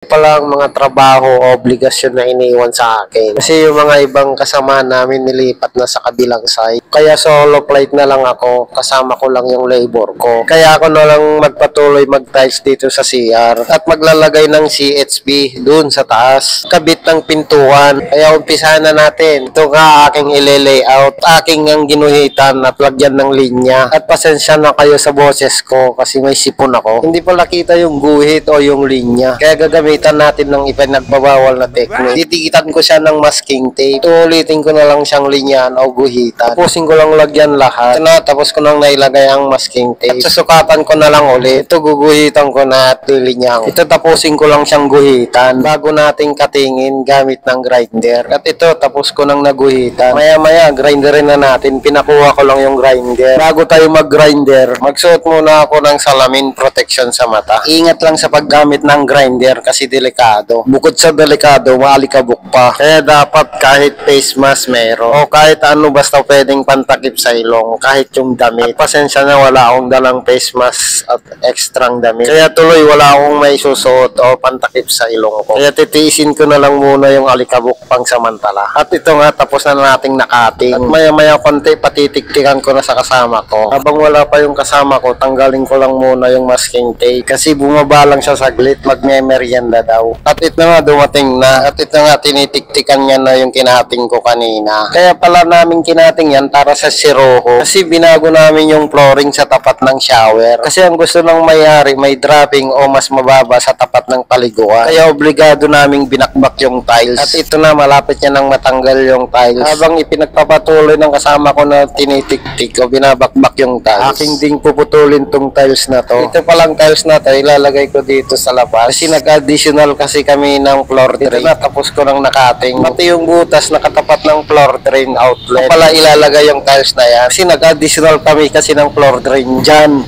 Palang mga trabaho o obligasyon na iniwan sa akin. Kasi yung mga ibang kasama namin nilipat na sa kabilang site. Kaya solo flight na lang ako, kasama ko lang yung labor ko. Kaya ako na lang magpatuloy mag-tiles dito sa CR at maglalagay ng CHP dun sa taas. Kabit ng pintuan. Kaya umpisahan na natin. Ito nga aking ile-layout, aking ang ginuhitan at lagyan ng linya. At pasensya na kayo sa boses ko kasi may sipon ako. Hindi pala kita yung guhit o yung linya. Kaya gagamitan natin ng ipinagbabawal na technique. Titikitan ko siya ng masking tape. Ulitin ko na lang siyang linyan o guhitan. Tapusin ko lang lagyan lahat. Tapos ko nang nailagay ang masking tape. At susukatan ko na lang ulit. Ito guguhitan ko na at lilinyang. Ito tapusin ko lang siyang guhitan bago nating katingin gamit ng grinder. At ito tapos ko nang naguhitan. Maya grinderin na natin. Pinakuha ko lang yung grinder. Bago tayo mag-grinder, magsuot muna ako ng salamin protection sa mata. Ingat lang sa paggamit ng grinder kasi delikado. Bukod sa delikado, maalikabok pa. Kaya dapat kahit face mask meron. O kahit ano basta pwedeng pantakip sa ilong. Kahit yung damit. At pasensya na wala akong dalang face mask at extrang damit. Kaya tuloy wala akong may susuot o pantakip sa ilong ko. Kaya titiisin ko na lang muna yung alikabok pang samantala. At ito nga tapos na nating nakating. At maya konti patitiktikan ko na sa kasama ko. Habang wala pa yung kasama ko, tanggalin ko lang muna yung masking tape. Kasi bumaba lang siya saglit, magme-merienda daw. At ito nga dumating na. At ito nga tinitiktikan niya na yung kinating ko kanina. Kaya pala namin kinating yan para sa siroho. Kasi binago namin yung flooring sa tapat ng shower. Kasi ang gusto ng mayari may dropping o mas mababa sa tapat ng paliguan. Kaya obligado naming binakbak yung tiles. At ito na malapit niya nang matanggal yung tiles. Habang ipinagpapatuloy ng kasama ko na tinitiktik o binabakbak yung tiles. Aking ding puputulin tong tiles na to. Ito palang tiles na to ilalagay ko dito sa labas. Kasi nag-additional kasi kami ng floor drain. Tapos ko nang nakating. Pati yung butas nakatapat ng floor drain outlet. Pala ilalagay yung tiles na yan. Kasi nag-additional kami kasi ng floor drain dyan.